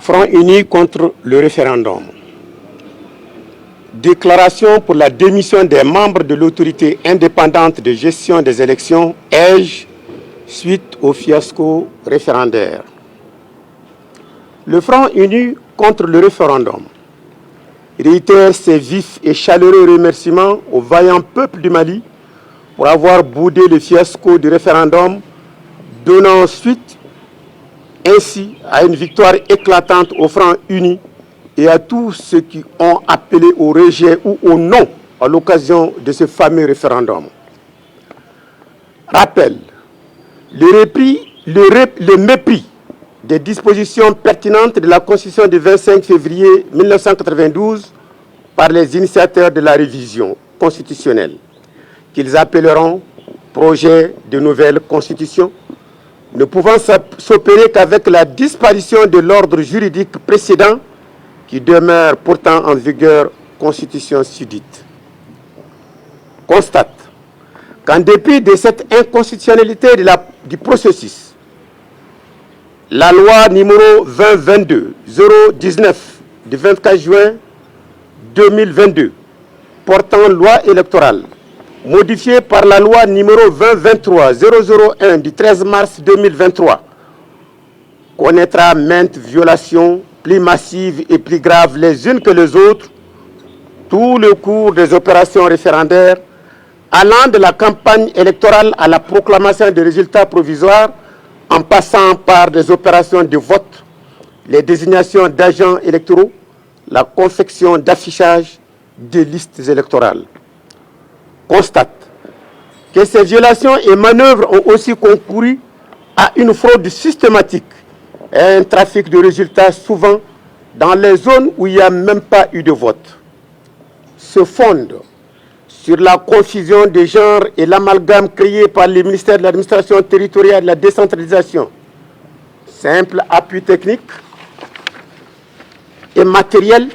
Front uni contre le référendum. Déclaration pour la démission des membres de l'autorité indépendante de gestion des élections, EGE, suite au fiasco référendaire. Le Front uni contre le référendum réitère ses vifs et chaleureux remerciements au vaillant peuple du Mali pour avoir boudé le fiasco du référendum, donnant suite ainsi à une victoire éclatante au Front uni et à tous ceux qui ont appelé au rejet ou au non à l'occasion de ce fameux référendum. Rappel, le mépris des dispositions pertinentes de la Constitution du 25 février 1992 par les initiateurs de la révision constitutionnelle, qu'ils appelleront projet de nouvelle constitution, ne pouvant s'opérer qu'avec la disparition de l'ordre juridique précédent qui demeure pourtant en vigueur constitution sudite. Constate qu'en dépit de cette inconstitutionnalité du processus, la loi numéro 2022-019 du 24 juin 2022 portant loi électorale, modifiée par la loi numéro 2023-001 du 13 mars 2023, connaîtra maintes violations plus massives et plus graves les unes que les autres, tout le cours des opérations référendaires, allant de la campagne électorale à la proclamation des résultats provisoires, en passant par des opérations de vote, les désignations d'agents électoraux, la confection d'affichage des listes électorales. Constate que ces violations et manœuvres ont aussi concouru à une fraude systématique et à un trafic de résultats souvent dans les zones où il n'y a même pas eu de vote. Se fondent sur la confusion des genres et l'amalgame créé par le ministère de l'administration territoriale et de la décentralisation. Simple appui technique et matériel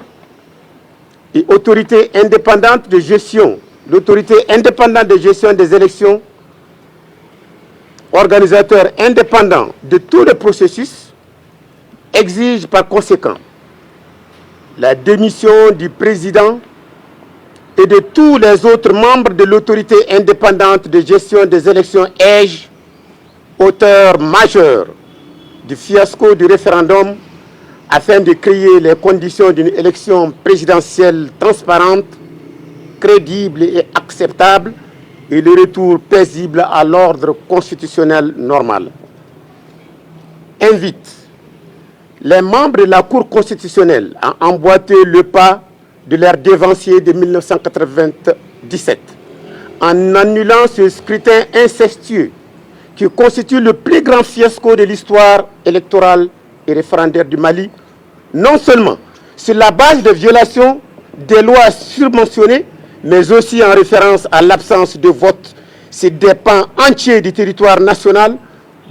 et autorité indépendante de gestion. L'autorité indépendante de gestion des élections, organisateur indépendant de tout le processus, exige par conséquent la démission du président et de tous les autres membres de l'autorité indépendante de gestion des élections EGE, auteur majeur du fiasco du référendum, afin de créer les conditions d'une élection présidentielle transparente, crédible et acceptable, et le retour paisible à l'ordre constitutionnel normal. Invite les membres de la Cour constitutionnelle à emboîter le pas de leur dévancier de 1997, en annulant ce scrutin incestueux qui constitue le plus grand fiasco de l'histoire électorale et référendaire du Mali, non seulement sur la base de violations des lois surmentionnées, mais aussi en référence à l'absence de vote sur des pans entiers du territoire national,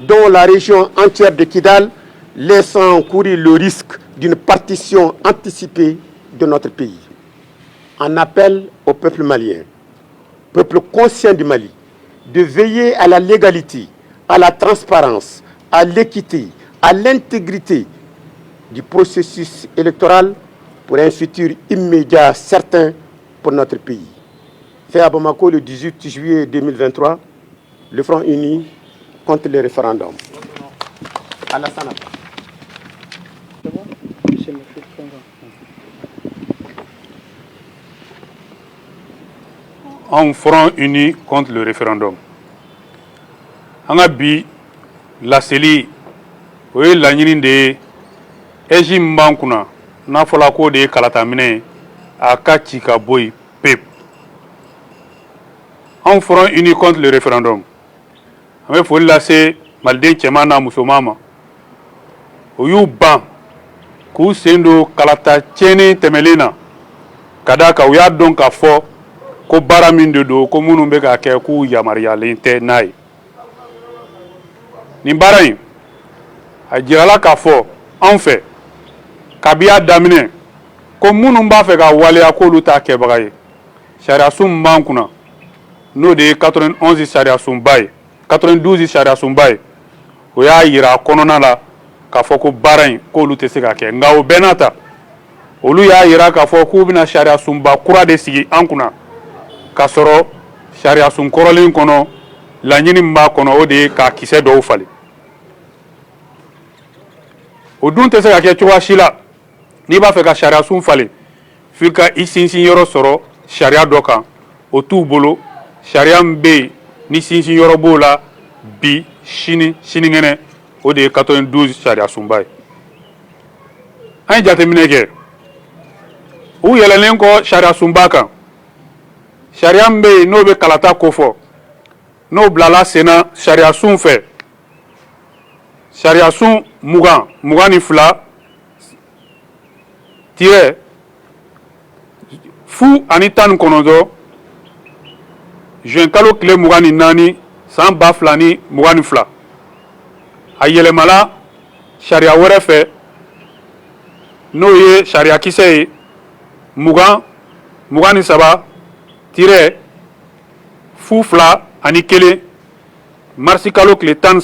dont la région entière de Kidal, laissant courir le risque d'une partition anticipée de notre pays. En appel au peuple malien, peuple conscient du Mali, de veiller à la légalité, à la transparence, à l'équité, à l'intégrité du processus électoral pour un futur immédiat certain pour notre pays. Fait à Bamako le 18 juillet 2023, le Front uni contre le référendum. Alassane. Un Front uni contre le référendum. On a bi la CELI, oui, la ligne de Ejim Bankuna, n'a pas la de Kalatamine, à Kachika Boy, Pep. Un Front uni contre le référendum. On a fait la CELI, Malden Chemana Musomama. Oyu Ban, Kusendo Kalata Chene Temelena, Kadaka, we are donc à fort. Ko bara min de do ko munu be ka kɛ ku yamariyalen tɛ n'a ye nin baara in a jirala k'a fɔ anw fɛ kabi a daminɛ ko minnu b'a fɛ ka waleya k'olu t'a kɛbaga ye sariyasun min b'an kunna n'o de ye 91 sariyasunba ye 92 sariyasunba ye o y'a yira a kɔnɔna la k'a fɔ ko baara in k'olu tɛ se ka kɛ nka o bɛɛ n'a ta olu y'a yira k'a fɔ k'u bɛna sariya sunba kura de sigi an kunna k'a sɔrɔ sariya sun kɔrɔlen kɔnɔ laɲini min b'a kɔnɔ o de ye k'a kisɛ dɔw falen o dun tɛ se ka kɛ cogoya si la n'i b'a fɛ ka sariya sun falen f'i ka i sinsin yɔrɔ sɔrɔ sariya dɔ kan o t'u bolo sariya min bɛ yen ni sinsin yɔrɔ b'o la bi sini sinikɛnɛ o de ye 92 sariya sunba ye an ye jateminɛ kɛ u yɛlɛlen kɔ sariya sunba kan sariya min bɛ yen n'o bɛ kalata kofɔ n'o bilala senna sariya sun fɛ sariya sun 22 tirɛ fu ani 19 juin kalo tile 24 san 2022 a yɛlɛmala sariya wɛrɛ fɛ n'o ye sariya kisɛ ye 23 tirɛ fu 2 ani 1 marisi kalo tile 13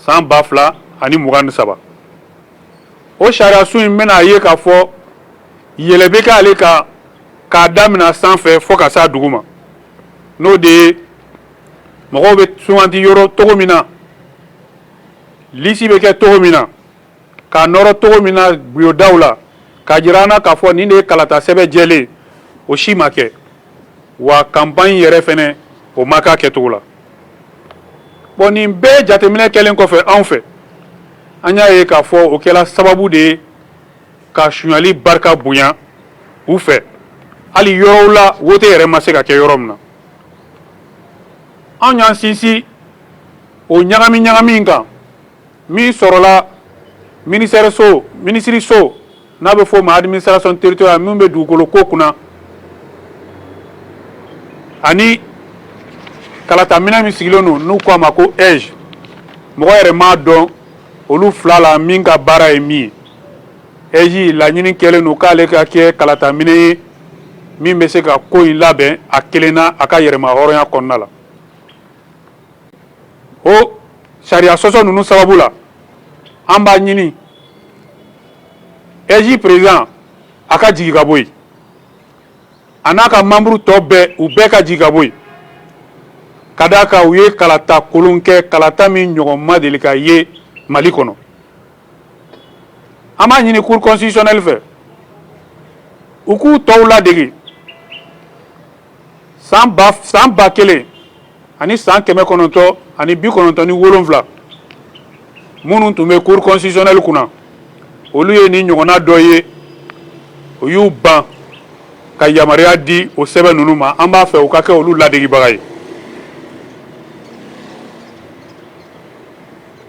san 2023 o sariya sun in bɛna ye k'a fɔ yɛlɛ bɛ k'ale kan k'a daminɛ sanfɛ fɔ ka s'a dugu ma n'o de ye mɔgɔw bɛ suganti yɔrɔ cogo min na lisi bɛ kɛ cogo min na k'a nɔrɔ cogo min na bulodaw la k'a jira an na k'a fɔ nin de ye kalata sɛbɛn jɛlen o si ma kɛ wa campagne yɛrɛ fɛnɛ o ma k'a kɛcogo la bon nin bɛɛ jateminɛ kɛlen kɔfɛ anw fɛ an y'a ye k'a fɔ o kɛra sababu de ye ka suɲɛli barika bonya u fɛ hali yɔrɔw la wote yɛrɛ ma se ka kɛ yɔrɔ min na anw y'an sinsin o ɲagami ɲagami kan min sɔrɔla minisiri so n'a bɛ fɔ o ma administration territoriale min bɛ dugukolo ko kunna ani kalata minɛ min sigilen don n'u ko a ma ko EJ mɔgɔ yɛrɛ m'a dɔn olu fila la min ka baara ye min ye EJ laɲini kɛlen don k'ale ka kɛ kalata minɛ ye min bɛ se ka ko in labɛn a kelen na a ka yɛrɛma hɔrɔnya kɔnɔna la o sariya sɔsɔ ninnu sababu la an b'a ɲini EJ président a ka jigin ka bɔ yen a n'a ka membre tɔ bɛɛ u bɛɛ ka jigin ka bɔ yen ka d'a kan u ye kalata kolon kɛ kalata min ɲɔgɔn ma deli ka ye Mali kɔnɔ an b'a ɲini cour constitutionnelle fɛ u k'u tɔw ladege san 1000 ani san 997 minnu tun bɛ cour constitutionnelle kunna olu ye ni ɲɔgɔnna dɔ ye u y'u ban ka yamaruya di o sɛbɛn ninnu ma an b'a fɛ u ka kɛ olu ladegibaga ye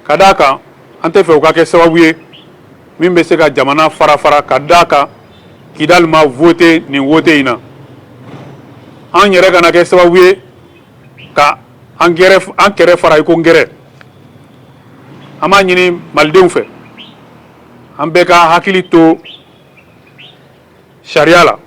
ka d'a kan an tɛ fɛ u ka kɛ sababu ye min bɛ se ka jamana fara ka d'a kan Kidal ma voté nin vote in na an yɛrɛ kana kɛ sababu ye ka an kɛrɛ fara i ko n gɛrɛ an b'a ɲini malidenw fɛ an bɛɛ ka hakili to sariya la